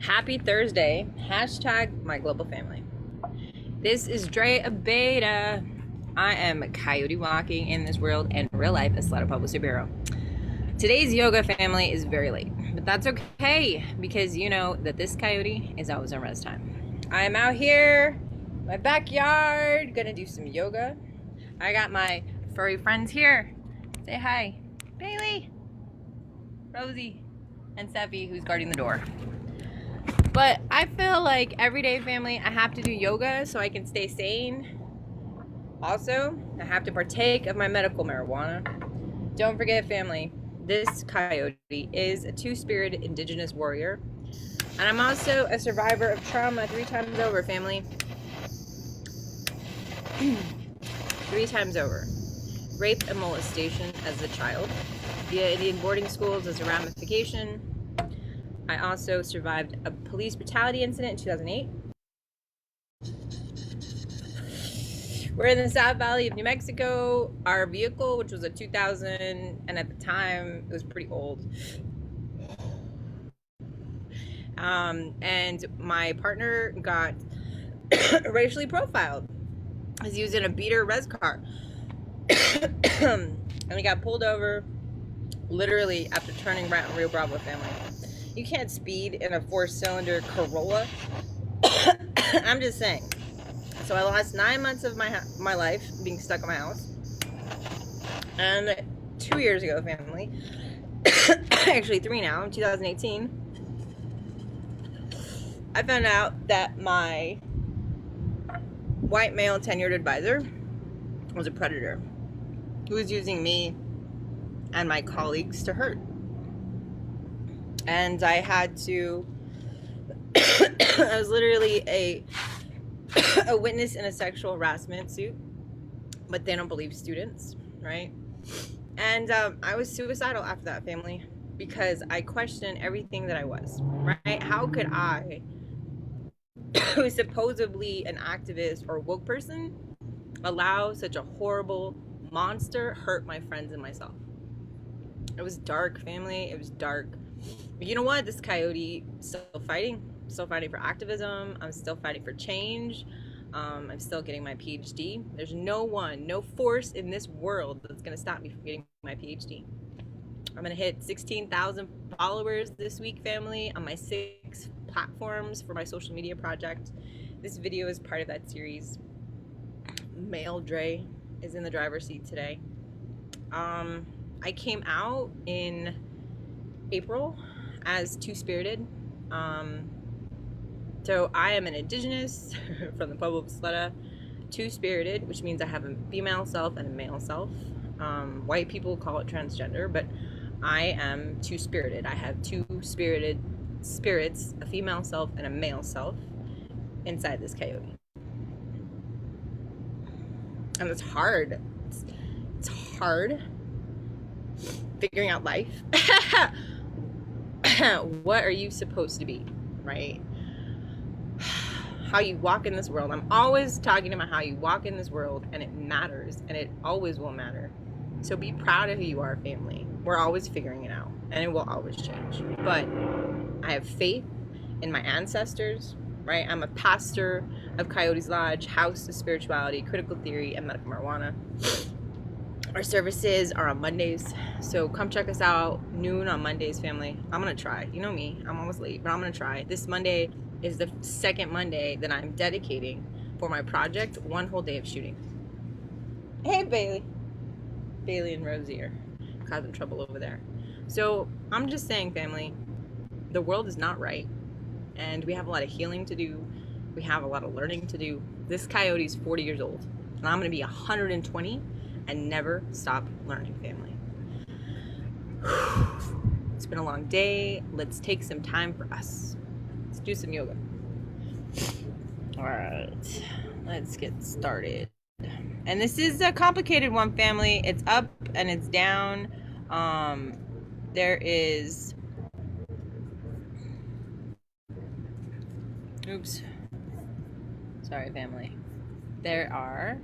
Happy Thursday. Hashtag my global family. This is Dre Beta. I am coyote walking in this world and real life as Slaughter Public Superhero. Today's yoga family is very late, but that's okay because you know that this coyote is always on rest time. I am out here, my backyard, gonna do some yoga. I got my furry friends here. Say hi. Bailey, Rosie, and Seppi, who's guarding the door. But I feel like everyday family, I have to do yoga so I can stay sane. Also, I have to partake of my medical marijuana. Don't forget, family, this coyote is a two-spirited indigenous warrior. And I'm also a survivor of trauma 3 times over, family. 3 times over. Rape and molestation as a child. Via Indian boarding schools as a ramification. I also survived a police brutality incident in 2008. We're in the South Valley of New Mexico. Our vehicle, which was a 2000, and at the time, it was pretty old. And my partner got racially profiled. He was using a beater res car. And he got pulled over literally after turning right on Rio Bravo, family. You can't speed in a 4-cylinder Corolla. I'm just saying. So I lost 9 months of my life being stuck in my house. And 2 years ago, family, actually 3 now, in 2018, I found out that my white male tenured advisor was a predator who was using me and my colleagues to hurt. And I had to, I was literally a witness in a sexual harassment suit, but they don't believe students, right? And I was suicidal after that, family, because I questioned everything that I was, right? How could I, who is supposedly an activist or woke person, allow such a horrible monster hurt my friends and myself? It was dark, family. It was dark. But you know what? This coyote still fighting. Still fighting for activism. I'm still fighting for change. I'm still getting my PhD. There's no force in this world that's going to stop me from getting my PhD. I'm going to hit 16,000 followers this week, family, on my 6 platforms for my social media project. This video is part of that series. Male Dre is in the driver's seat today. I came out in April as two-spirited. So I am an indigenous from the Pueblo Slaughter, two-spirited, which means I have a female self and a male self. White people call it transgender, but I am two-spirited. I have 2 spirited spirits, a female self and a male self, inside this coyote. And it's hard. It's hard figuring out life. What are you supposed to be, right? How you walk in this world. I'm always talking about how you walk in this world, and it matters, and it always will matter. So be proud of who you are, family. We're always figuring it out, and it will always change. But I have faith in my ancestors, right? I'm a pastor of Coyotes Lodge, House of Spirituality, Critical Theory, and Medical Marijuana. Our services are on Mondays, so come check us out, noon on Mondays, family. I'm gonna try. You know me, I'm almost late, but I'm gonna try. This Monday is the 2nd Monday that I'm dedicating for my project, 1 whole day of shooting. Hey, Bailey. Bailey and Rosie are causing trouble over there. So I'm just saying, family, the world is not right, and we have a lot of healing to do. We have a lot of learning to do. This coyote's 40 years old, and I'm gonna be 120 and never stop learning, family. It's been a long day. Let's take some time for us. Let's do some yoga. All right, let's get started. And this is a complicated one, family. It's up and it's down. There is, oops, sorry, family. There are,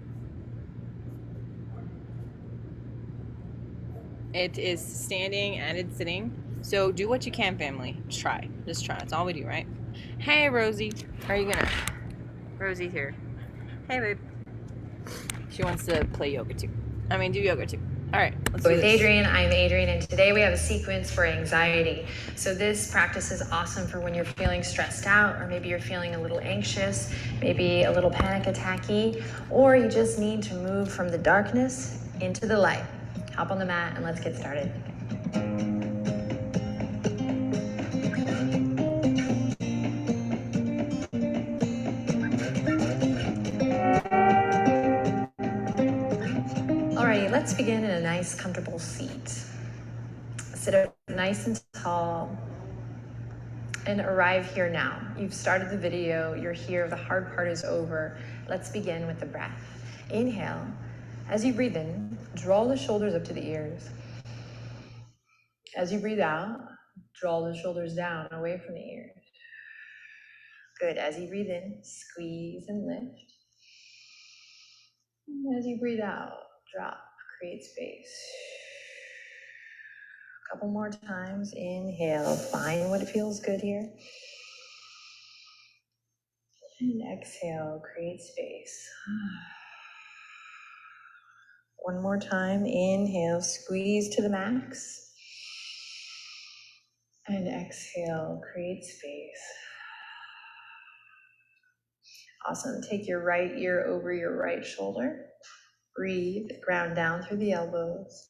it is standing and it's sitting. So do what you can, family. Just try. That's all we do, right? Hey, Rosie. Are you gonna? Rosie's here. Hey, babe. She wants to play yoga too. Do yoga too. All right, let's do With this. Adriene, I'm Adriene, and today we have a sequence for anxiety. So this practice is awesome for when you're feeling stressed out, or maybe you're feeling a little anxious, maybe a little panic attacky, or you just need to move from the darkness into the light. Hop on the mat and let's get started. Alrighty, let's begin in a nice, comfortable seat. Sit up nice and tall and arrive here now. You've started the video, you're here, the hard part is over. Let's begin with the breath. Inhale. As you breathe in, draw the shoulders up to the ears. As you breathe out, draw the shoulders down away from the ears. Good. As you breathe in, squeeze and lift. And as you breathe out, drop, create space. A couple more times. Inhale, find what feels good here. And exhale, create space. One more time. Inhale, squeeze to the max. And exhale, create space. Awesome. Take your right ear over your right shoulder. Breathe, ground down through the elbows.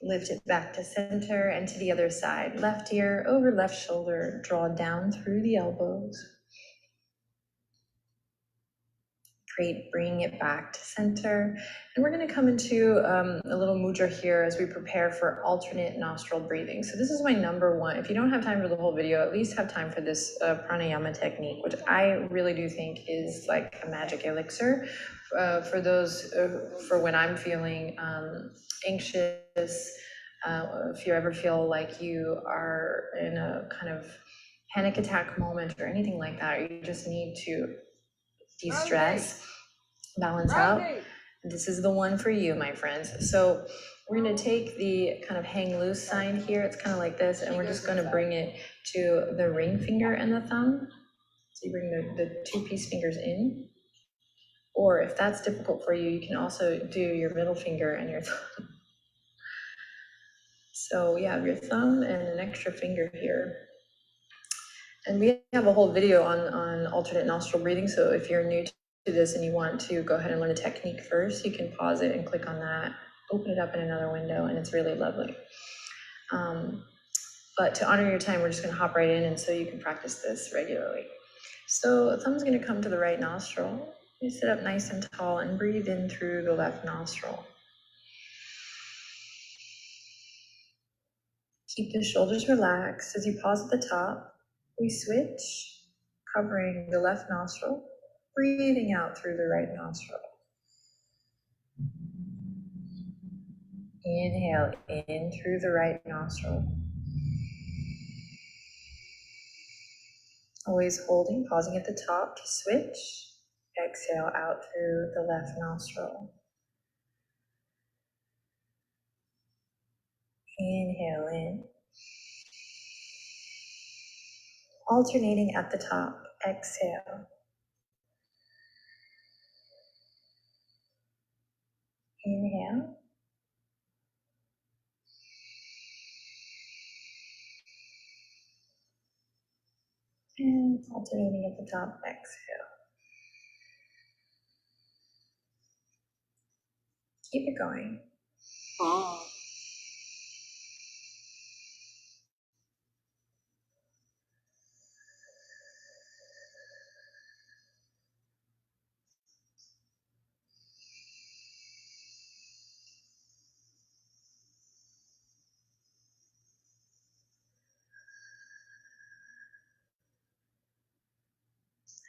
Lift it back to center and to the other side. Left ear over left shoulder. Draw down through the elbows. Great, bring it back to center. And we're gonna come into a little mudra here as we prepare for alternate nostril breathing. So this is my number one. If you don't have time for the whole video, at least have time for this pranayama technique, which I really do think is like a magic elixir for those, for when I'm feeling anxious, if you ever feel like you are in a kind of panic attack moment or anything like that, or you just need to de-stress, balance out. This is the one for you, my friends. So we're going to take the kind of hang loose sign here. It's kind of like this, and we're just going to bring it to the ring finger and the thumb. So you bring the two peace fingers in. Or if that's difficult for you, you can also do your middle finger and your thumb. So we have your thumb and an extra finger here. And we have a whole video on alternate nostril breathing. So if you're new to this and you want to go ahead and learn a technique first, you can pause it and click on that, open it up in another window, and it's really lovely. But to honor your time, we're just gonna hop right in, and so you can practice this regularly. So thumb's gonna come to the right nostril. You sit up nice and tall and breathe in through the left nostril. Keep the shoulders relaxed. As you pause at the top, we switch, covering the left nostril, breathing out through the right nostril. Inhale in through the right nostril. Always holding, pausing at the top to switch. Exhale out through the left nostril. Inhale in. Alternating at the top. Exhale. Inhale. And alternating at the top. Exhale. Keep it going.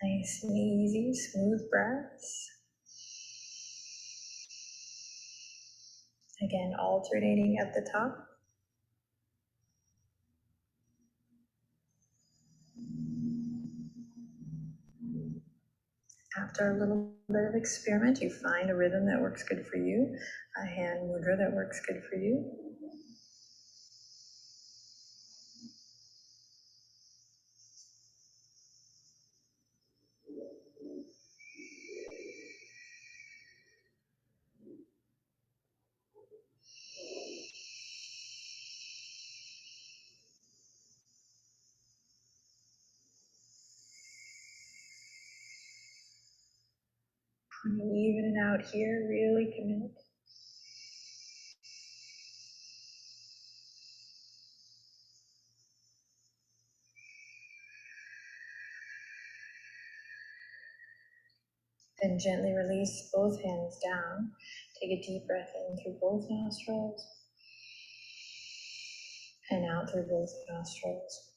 Nice and easy, smooth breaths. Again, alternating at the top. After a little bit of experiment, you find a rhythm that works good for you, a hand mudra that works good for you. When you even it out here, really commit. Then gently release both hands down. Take a deep breath in through both nostrils and out through both nostrils.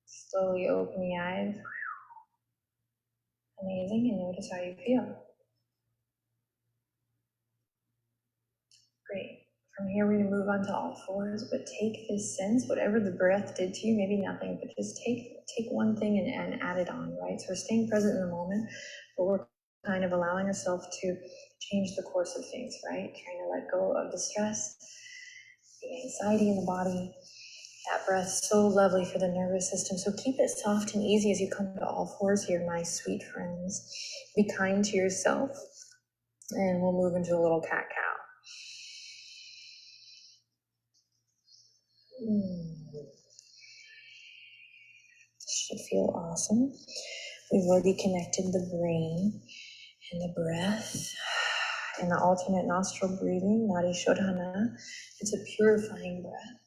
Slowly open the eyes. Amazing, and notice how you feel. Great. From here, we're going to move on to all fours, but take this sense, whatever the breath did to you, maybe nothing, but just take one thing and add it on, right? So we're staying present in the moment, but we're kind of allowing ourselves to change the course of things, right? Trying to let go of the stress, the anxiety in the body. That breath's so lovely for the nervous system. So keep it soft and easy as you come to all fours here, my sweet friends. Be kind to yourself, and we'll move into a little cat-cow. Should feel awesome. We've already connected the brain and the breath and the alternate nostril breathing, Nadi Shodhana. It's a purifying breath.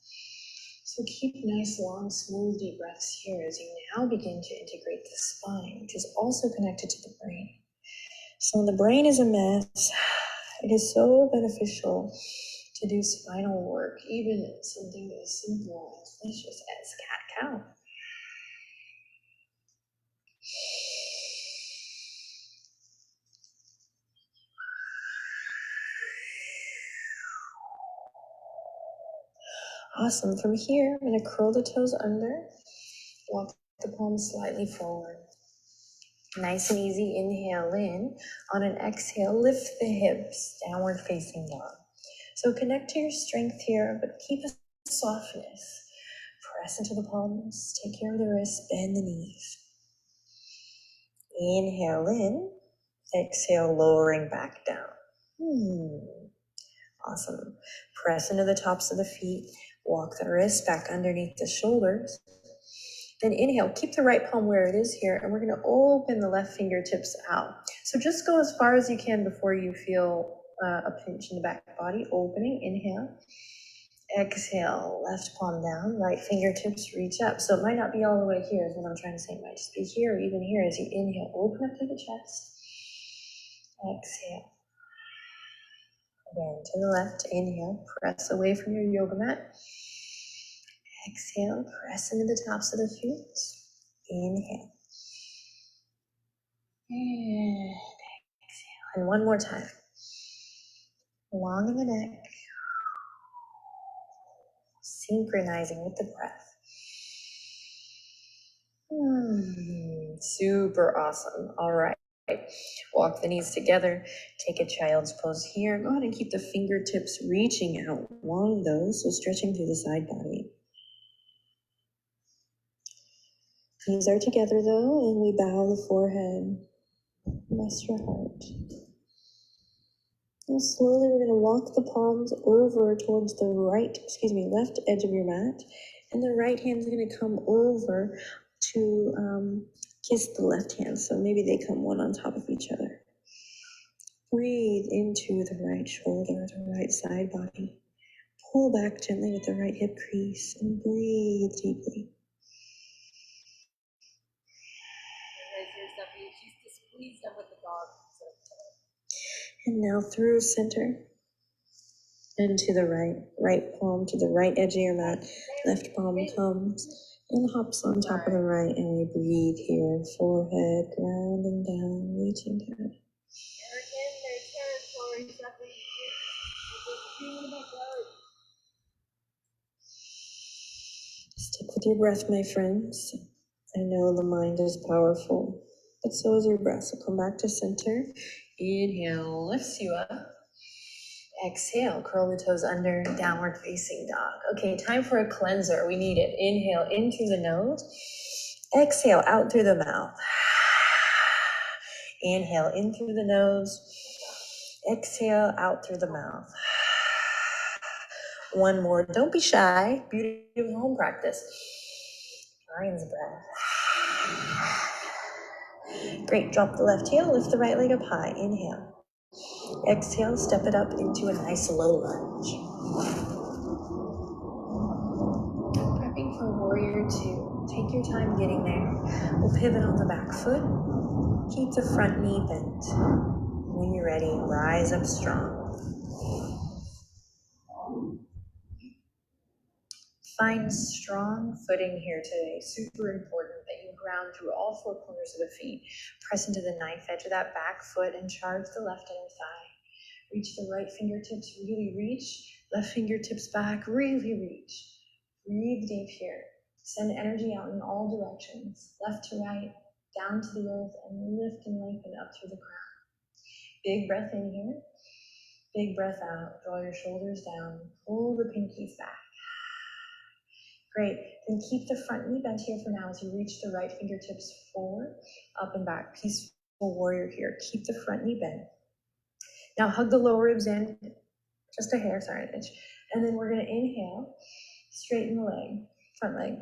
So keep nice, long, smooth, deep breaths here as you now begin to integrate the spine, which is also connected to the brain. So when the brain is a mess, it is so beneficial to do spinal work, even something as simple and delicious as cat-cow. Awesome. From here, I'm going to curl the toes under, walk the palms slightly forward. Nice and easy. Inhale in. On an exhale, lift the hips, downward facing dog. So connect to your strength here, but keep a softness. Press into the palms, take care of the wrists, bend the knees. Inhale in, exhale, lowering back down. Awesome. Press into the tops of the feet, walk the wrists back underneath the shoulders. Then inhale, keep the right palm where it is here, and we're going to open the left fingertips out. So just go as far as you can before you feel a pinch in the back body. Opening, inhale. Exhale, left palm down, right fingertips reach up. So it might not be all the way here is what I'm trying to say. It might just be here or even here as you inhale. Open up to the chest. Exhale. Again, to the left, inhale. Press away from your yoga mat. Exhale, press into the tops of the feet. Inhale. And exhale. And one more time. Long in the neck. Synchronizing with the breath. Super awesome. All right. Walk the knees together. Take a child's pose here. Go ahead and keep the fingertips reaching out along those. So stretching through the side body. Knees are together though, and we bow the forehead. Rest your heart. And slowly we're going to walk the palms over towards the left edge of your mat. And the right hand's going to come over to kiss the left hand. So maybe they come one on top of each other. Breathe into the right shoulder, the right side body. Pull back gently with the right hip crease and breathe deeply. She's displeased with the dog. And now through center and to the right palm to the right edge of your mat. Left palm comes and hops on top of the right, and we breathe here. Forehead grounding down, reaching down. They're in their territory, Stick with your breath, my friends. I know the mind is powerful, but so is your breath. So come back to center. Inhale, lifts you up. Exhale, curl the toes under, downward facing dog. Okay, time for a cleanser. We need it. Inhale in through the nose. Exhale out through the mouth. Inhale in through the nose. Exhale out through the mouth. One more. Don't be shy. Beautiful home practice. Lion's breath. Great. Drop the left heel. Lift the right leg up high. Inhale. Exhale. Step it up into a nice low lunge. Prepping for warrior two. Take your time getting there. We'll pivot on the back foot. Keep the front knee bent. When you're ready, rise up strong. Find strong footing here today. Super important that you ground through all four corners of the feet. Press into the knife edge of that back foot and charge the left inner thigh. Reach the right fingertips, really reach. Left fingertips back, really reach. Breathe deep here. Send energy out in all directions. Left to right, down to the earth, and lift and lengthen up through the crown. Big breath in here. Big breath out. Draw your shoulders down. Pull the pinkies back. Great. Then keep the front knee bent here for now as you reach the right fingertips forward, up and back. Peaceful warrior here. Keep the front knee bent. Now hug the lower ribs in, just a hair, sorry, an inch. And then we're going to inhale, straighten the leg, front leg.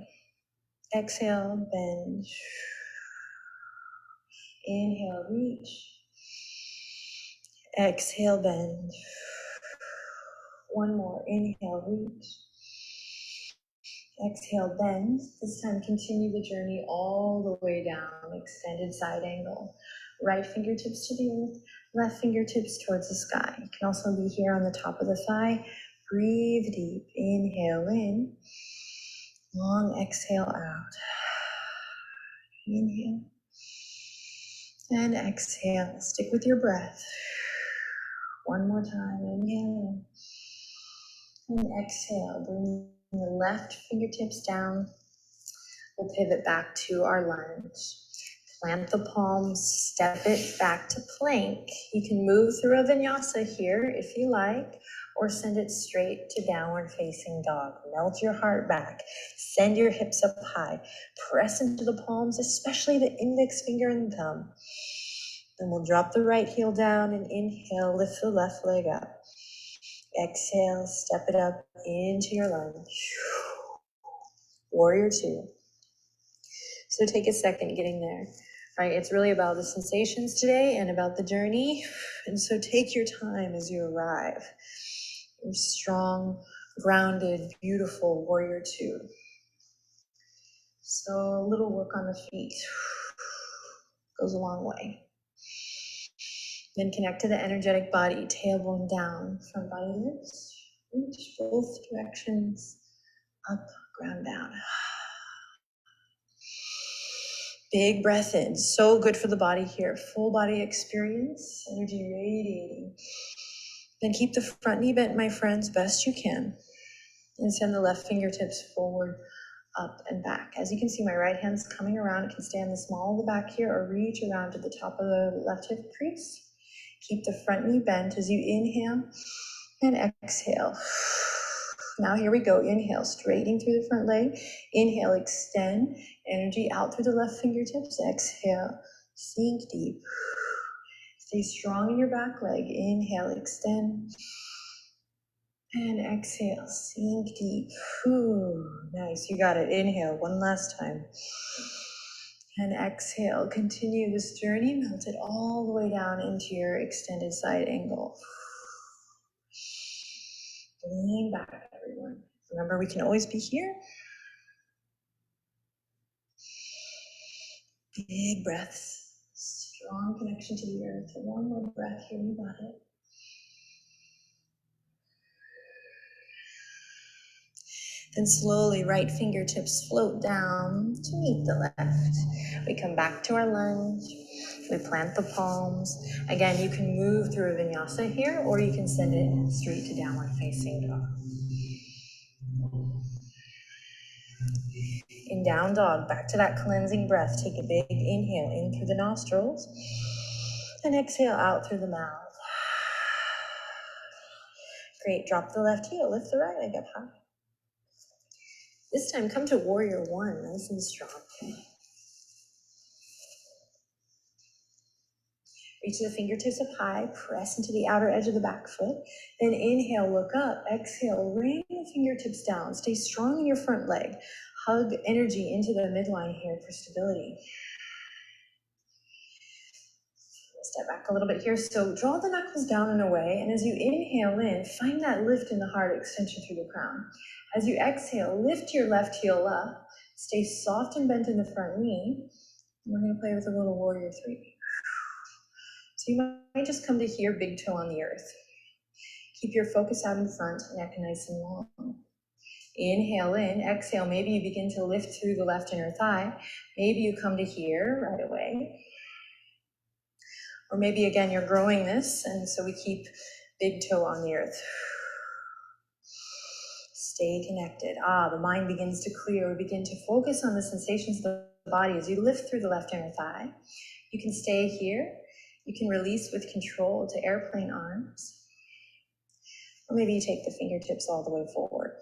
Exhale, bend. Inhale, reach. Exhale, bend. One more. Inhale, reach. Exhale, bend. This time continue the journey all the way down, extended side angle. Right fingertips to the earth, left fingertips towards the sky. You can also be here on the top of the thigh. Breathe deep. Inhale in. Long exhale out. Inhale. And exhale. Stick with your breath. One more time. Inhale in. And exhale. Bring the left fingertips down. We'll pivot back to our lunge. Plant the palms, step it back to plank. You can move through a vinyasa here if you like, or send it straight to downward facing dog. Melt your heart back. Send your hips up high. Press into the palms, especially the index finger and thumb. Then we'll drop the right heel down and inhale, lift the left leg up. Exhale, step it up into your lunge. Warrior two. So take a second getting there, right? It's really about the sensations today and about the journey. And so take your time as you arrive. You're strong, grounded, beautiful warrior two. So a little work on the feet goes a long way. Then connect to the energetic body, tailbone down, front body lifts, reach both directions, up, ground down. Big breath in, so good for the body here. Full body experience, energy radiating. Then keep the front knee bent, my friends, best you can. And send the left fingertips forward, up and back. As you can see, my right hand's coming around. It can stay on the small of the back here or reach around to the top of the left hip crease. Keep the front knee bent as you inhale and exhale. Now here we go. Inhale, straightening through the front leg. Inhale, extend. Energy out through the left fingertips. Exhale, sink deep. Stay strong in your back leg. Inhale, extend. And exhale, sink deep. Nice, you got it. Inhale, one last time. And exhale, continue this journey. Melt it all the way down into your extended side angle. Lean back, everyone. Remember, we can always be here. Big breaths. Strong connection to the earth. One more breath here, you got it. Then slowly, right fingertips float down to meet the left. We come back to our lunge. We plant the palms. Again, you can move through a vinyasa here, or you can send it straight to downward facing dog. In down dog, back to that cleansing breath. Take a big inhale in through the nostrils and exhale out through the mouth. Great, drop the left heel, lift the right leg up high. This time come to warrior one, nice and strong. Reach the fingertips up high, press into the outer edge of the back foot. Then inhale, look up. Exhale, rain the fingertips down. Stay strong in your front leg. Hug energy into the midline here for stability. Step back a little bit here. So draw the knuckles down and away. And as you inhale in, find that lift in the heart, extension through the crown. As you exhale, lift your left heel up. Stay soft and bent in the front knee. We're going to play with a little warrior 3. So you might just come to here, big toe on the earth. Keep your focus out in front, neck nice and long. Inhale in, exhale. Maybe you begin to lift through the left inner thigh. Maybe you come to here right away. Or maybe again, you're growing this, and so we keep big toe on the earth. Stay connected. The mind begins to clear. We begin to focus on the sensations of the body as you lift through the left inner thigh. You can stay here. You can release with control to airplane arms. Or maybe you take the fingertips all the way forward.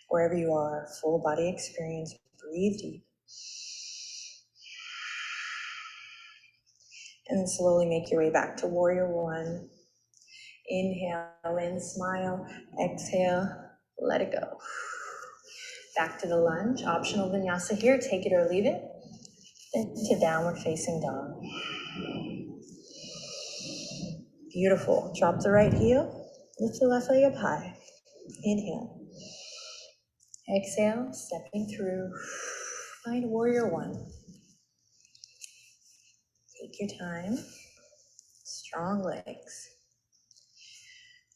Wherever you are, full body experience, breathe deep. And then slowly make your way back to warrior 1. Inhale in, smile, exhale, let it go. Back to the lunge, optional vinyasa here, take it or leave it. Then to downward facing dog. Beautiful, drop the right heel, lift the left leg up high. Inhale. Exhale, stepping through, find warrior 1. Take your time, strong legs.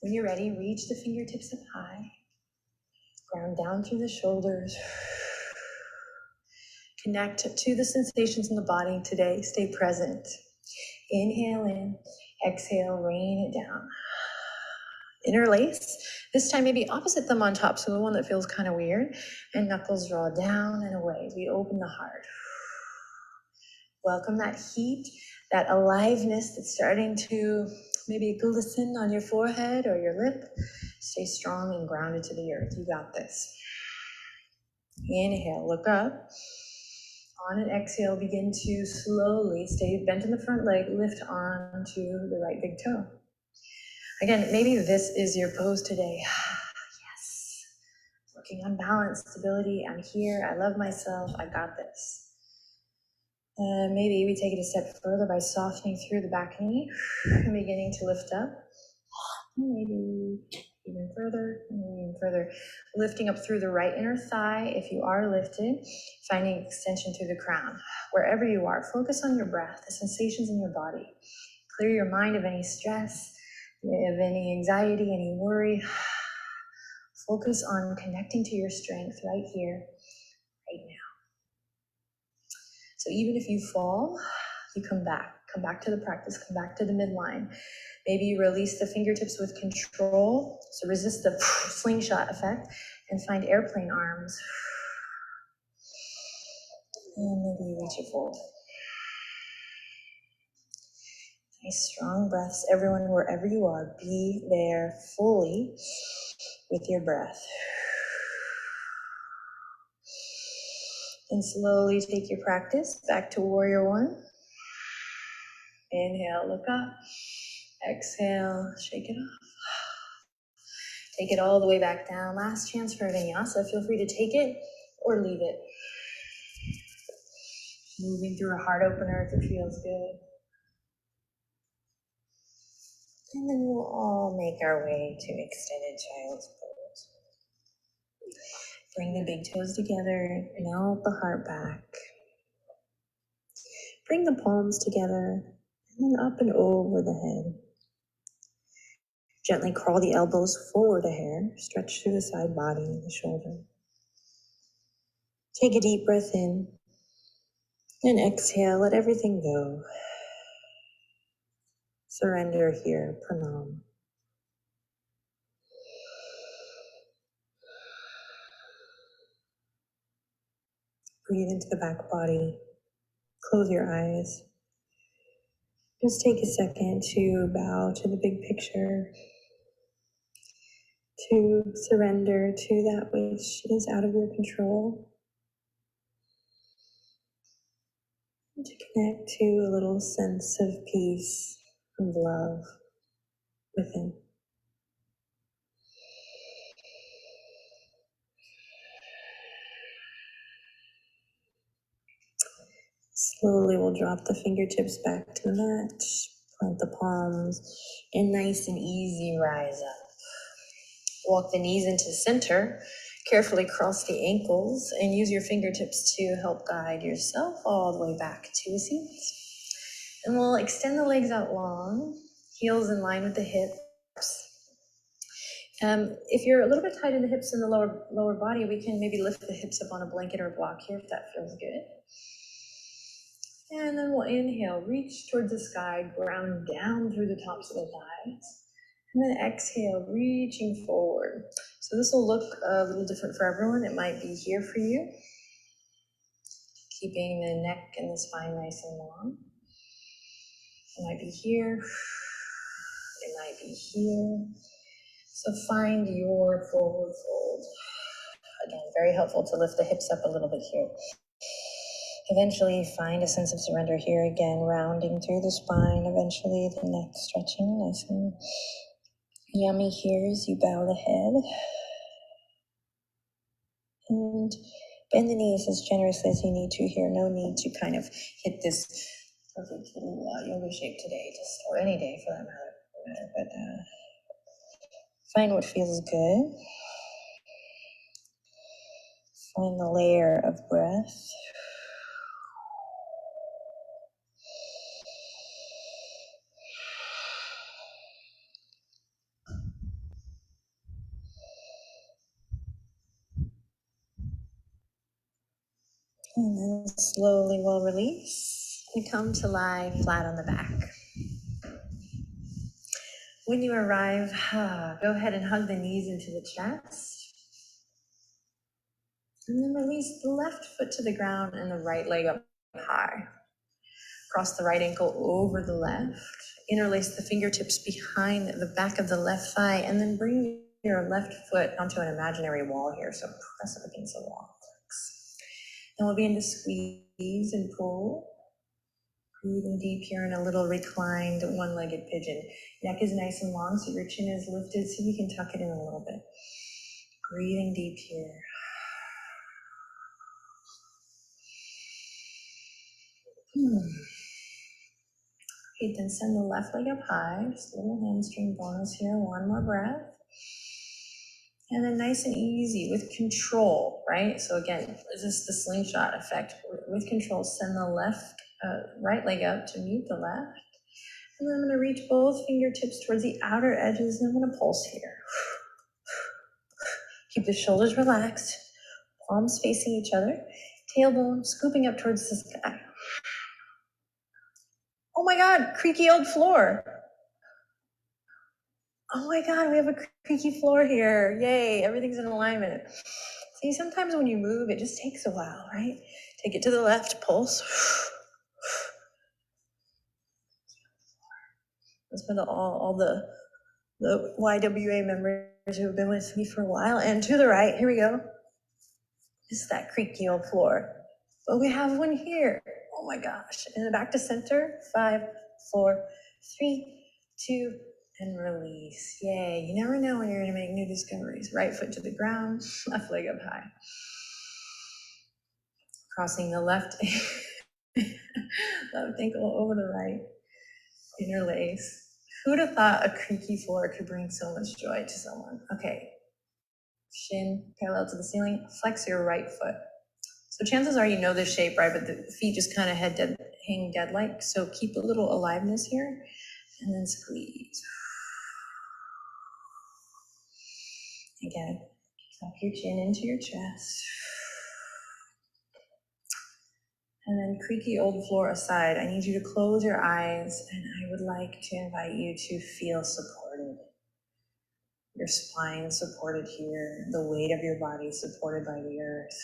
When you're ready, reach the fingertips up high, ground down through the shoulders. Connect to the sensations in the body today, stay present. Inhale in, exhale, rain it down. Interlace, this time maybe opposite thumb on top, so the one that feels kind of weird, and knuckles draw down and away. We open the heart. Welcome that heat, that aliveness that's starting to maybe glisten on your forehead or your lip. Stay strong and grounded to the earth. You got this. Inhale, look up. On an exhale, begin to slowly stay bent in the front leg, lift onto the right big toe. Again, maybe this is your pose today. Yes. Working on balance, stability. I'm here. I love myself. I got this. Maybe we take it a step further by softening through the back knee and beginning to lift up. Maybe even further, maybe even further. Lifting up through the right inner thigh if you are lifted, finding extension through the crown. Wherever you are, focus on your breath, the sensations in your body. Clear your mind of any stress, of any anxiety, any worry. Focus on connecting to your strength right here, right now. So even if you fall, you come back to the practice, come back to the midline. Maybe you release the fingertips with control, so resist the slingshot effect, and find airplane arms. And maybe you reach it forward. Nice strong breaths. Everyone, wherever you are, be there fully with your breath. And slowly take your practice back to warrior 1. Inhale, look up. Exhale, shake it off. Take it all the way back down. Last chance for vinyasa. Feel free to take it or leave it. Moving through a heart opener if it feels good. And then we'll all make our way to extended child's pose. Bring the big toes together, melt the heart back. Bring the palms together, and then up and over the head. Gently crawl the elbows forward a hair, stretch through the side body and the shoulder. Take a deep breath in, and exhale, let everything go. Surrender here, pranam. Breathe into the back body. Close your eyes. Just take a second to bow to the big picture, to surrender to that which is out of your control. To connect to a little sense of peace and love within. Slowly we'll drop the fingertips back to the mat, plant the palms, and nice and easy rise up. Walk the knees into center, carefully cross the ankles, and use your fingertips to help guide yourself all the way back to a seat. And we'll extend the legs out long, heels in line with the hips. If you're a little bit tight in the hips and the lower body, we can maybe lift the hips up on a blanket or a block here if that feels good. And then we'll inhale, reach towards the sky, ground down through the tops of the thighs. And then exhale, reaching forward. So this will look a little different for everyone. It might be here for you, keeping the neck and the spine nice and long. It might be here. It might be here. So find your forward fold. Again, very helpful to lift the hips up a little bit here. Eventually find a sense of surrender here again, rounding through the spine, eventually the neck stretching nice and yummy here as you bow the head. And bend the knees as generously as you need to here. No need to kind of hit this perfect little yoga shape today, just or any day for that matter. But find what feels good. Find the layer of breath. And then slowly we'll release and come to lie flat on the back. When you arrive, go ahead and hug the knees into the chest. And then release the left foot to the ground and the right leg up high. Cross the right ankle over the left. Interlace the fingertips behind the back of the left thigh, and then bring your left foot onto an imaginary wall here. So press up against the wall. And we'll begin to squeeze and pull. Breathing deep here in a little reclined one-legged pigeon. Neck is nice and long, so your chin is lifted, so you can tuck it in a little bit. Breathing deep here. Okay, then send the left leg up high. Just a little hamstring bonus here. One more breath. And then nice and easy with control, right? So again, this is the slingshot effect. With control, send the right leg up to meet the left. And then I'm gonna reach both fingertips towards the outer edges, and I'm gonna pulse here. Keep the shoulders relaxed, palms facing each other, tailbone scooping up towards the sky. Oh my God, creaky old floor. Oh my God, we have a creaky floor here. Yay, everything's in alignment. See, sometimes when you move, it just takes a while, right? Take it to the left, pulse. That's for all the YWA members who have been with me for a while. And to the right, here we go. This is that creaky old floor. But we have one here. Oh my gosh. And then back to center. 5, 4, 3, 2, and release. Yay. You never know when you're going to make new discoveries. Right foot to the ground, left leg up high. Crossing the left ankle over the right. Interlace. Who would have thought a creaky floor could bring so much joy to someone? Okay. Shin parallel to the ceiling. Flex your right foot. So chances are you know this shape, right? But the feet just kind of hang dead-like. So keep a little aliveness here, and then squeeze. Again, tuck your chin into your chest. And then creaky old floor aside, I need you to close your eyes, and I would like to invite you to feel supported. Your spine supported here, the weight of your body supported by the earth.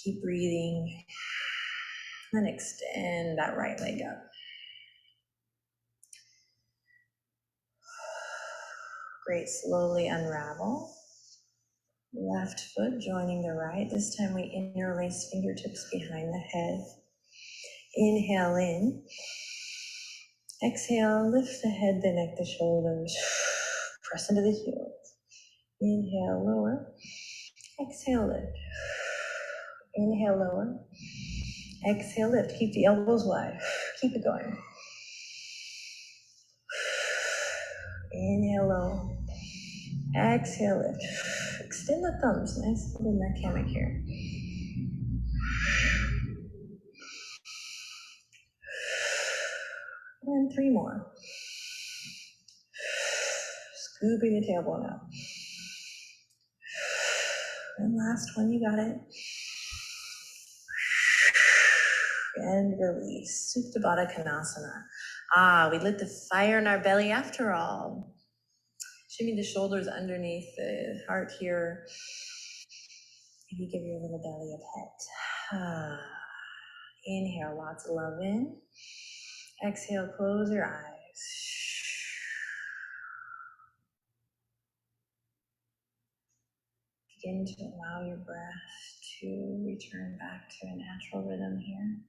Keep breathing, and extend that right leg up. Great, slowly unravel. Left foot joining the right. This time we interlace fingertips behind the head. Inhale in. Exhale, lift the head, the neck, the shoulders. Press into the heels. Inhale, lower. Exhale, lift. Inhale, lower. Exhale, lift. Keep the elbows wide. Keep it going. Inhale, lower. Exhale, lift. Extend the thumbs. Nice little neck hammock here. And 3 more. Scooping the tailbone out. And last one, you got it. And release. Supta Baddha Konasana. Ah, we lit the fire in our belly after all. Shimmy the shoulders underneath the heart here. Maybe give your little belly a pet. Ah. Inhale, lots of love in. Exhale, close your eyes. Begin to allow your breath to return back to a natural rhythm here.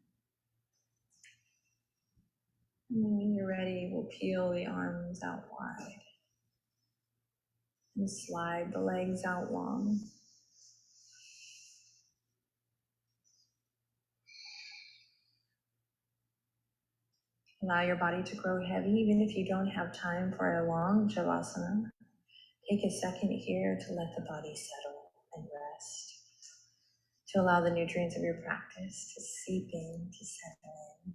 And then when you're ready, we'll peel the arms out wide and slide the legs out long. Allow your body to grow heavy, even if you don't have time for a long Shavasana. Take a second here to let the body settle and rest, to allow the nutrients of your practice to seep in, to settle in.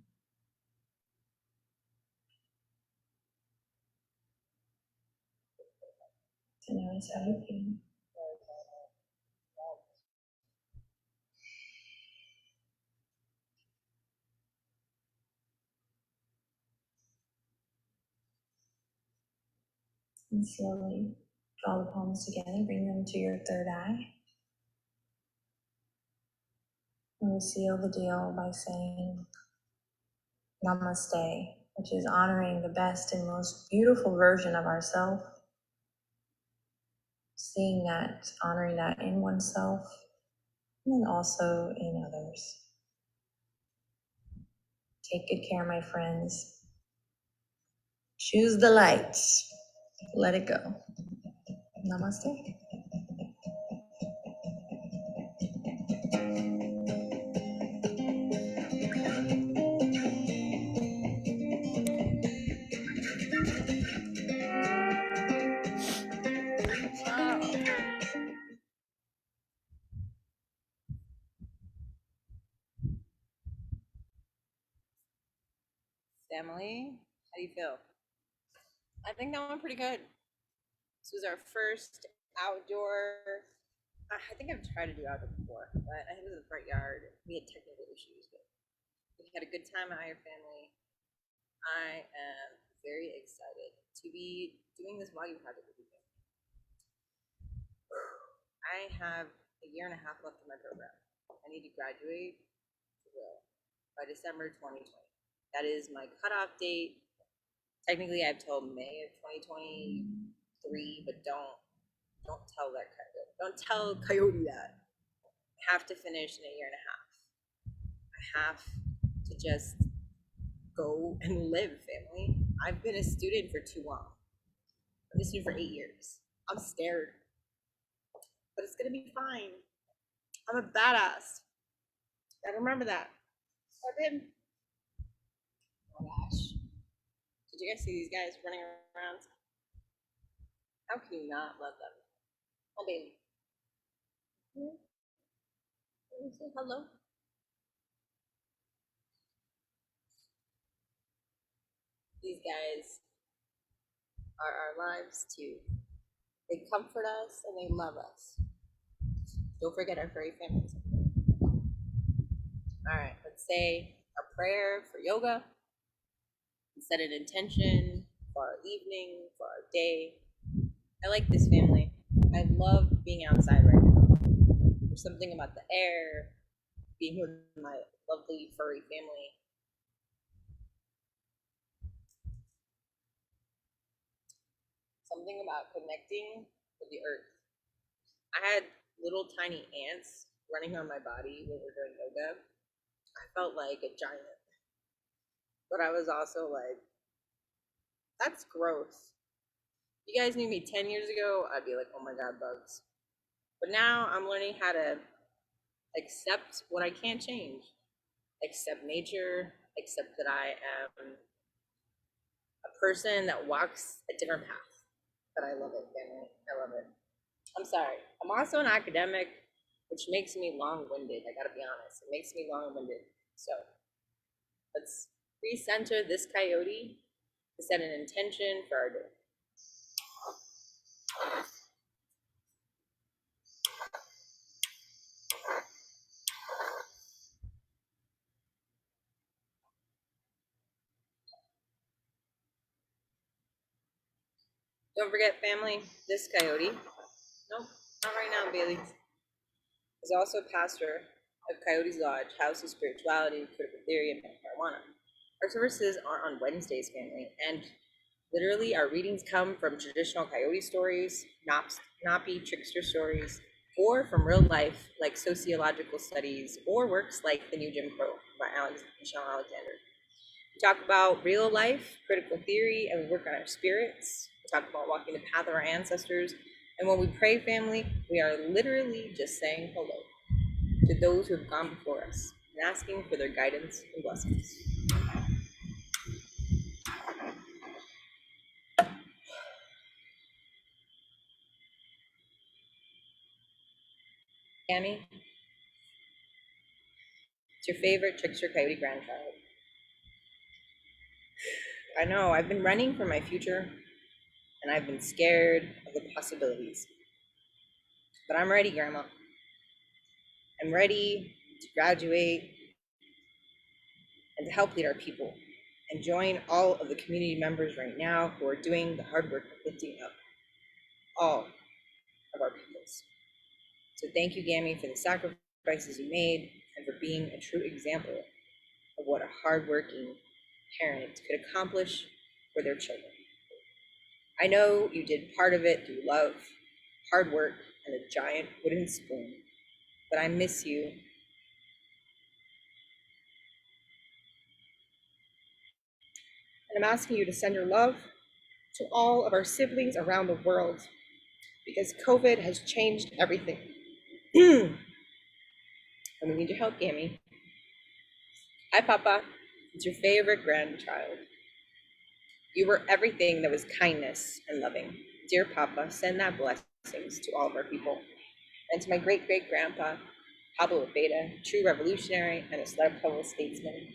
To notice how you feel. And slowly draw the palms together, bring them to your third eye. And we seal the deal by saying Namaste, which is honoring the best and most beautiful version of ourselves, seeing that, honoring that in oneself, and then also in others. Take good care, my friends. Choose the light. Let it go. Namaste. Family, how do you feel? I think that went pretty good. This was our first outdoor. I think I've tried to do outdoor before, but I think it was in the front yard. We had technical issues, but we had a good time at your family. I am very excited to be doing this vlogging project with you. I have a year and a half left in my program. I need to graduate by December 2020. That is my cutoff date. Technically, I've told May of 2023, but don't tell that coyote. Don't tell Coyote that. I have to finish in a year and a half. I have to just go and live, family. I've been a student for too long. I've been a student for 8 years. I'm scared, but it's gonna be fine. I'm a badass. I remember that. I've been. Oh my gosh. Did you guys see these guys running around? How can you not love them? Oh, baby. Let me say hello. These guys are our lives too. They comfort us and they love us. Don't forget our furry families. All right, let's say a prayer for yoga and set an intention for our evening, for our day. I like this family. I love being outside right now. There's something about the air, being here with my lovely furry family. Something about connecting with the earth. I had little tiny ants running on my body when we're doing yoga, I felt like a giant. But I was also like, that's gross. If you guys knew me 10 years ago, I'd be like, oh my God, bugs. But now I'm learning how to accept what I can't change, accept nature, accept that I am a person that walks a different path. But I love it, family. I love it. I'm sorry. I'm also an academic, which makes me long winded. I gotta be honest. It makes me long winded. So let's recenter this coyote to set an intention for our day. Don't forget, family, this coyote, nope, not right now, Bailey, is also pastor of Coyote's Lodge, House of Spirituality, Critical Theory, and Marijuana. Our services are on Wednesdays, family, and literally our readings come from traditional coyote stories, nappy trickster stories, or from real life, like sociological studies, or works like The New Jim Crow by Michelle Alexander. We talk about real life, critical theory, and we work on our spirits. We talk about walking the path of our ancestors. And when we pray, family, we are literally just saying hello to those who have gone before us and asking for their guidance and blessings. Tammy, it's your favorite trickster coyote grandchild. I know, I've been running for my future and I've been scared of the possibilities. But I'm ready, Grandma. I'm ready to graduate and to help lead our people and join all of the community members right now who are doing the hard work of lifting up all of our peoples. So thank you, Gammy, for the sacrifices you made and for being a true example of what a hardworking parent could accomplish for their children. I know you did part of it through love, hard work, and a giant wooden spoon, but I miss you. And I'm asking you to send your love to all of our siblings around the world because COVID has changed everything. And we need your help, Gammy. Hi, Papa. It's your favorite grandchild. You were everything that was kindness and loving. Dear Papa, send that blessings to all of our people. And to my great-great-grandpa, Pablo Beta, true revolutionary and a select-level statesman.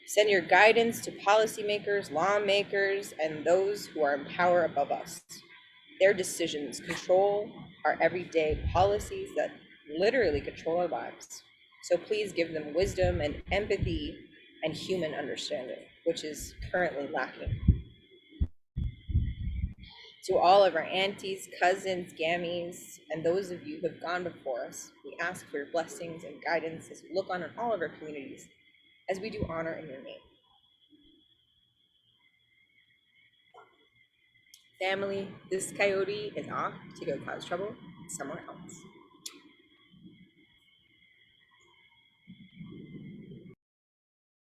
Send your guidance to policymakers, lawmakers, and those who are in power above us. Their decisions control our everyday policies that literally control our lives. So please give them wisdom and empathy and human understanding, which is currently lacking. To all of our aunties, cousins, gammies, and those of you who have gone before us, we ask for your blessings and guidance as we look on in all of our communities, as we do honor in your name. Family, this coyote is off to go cause trouble somewhere else.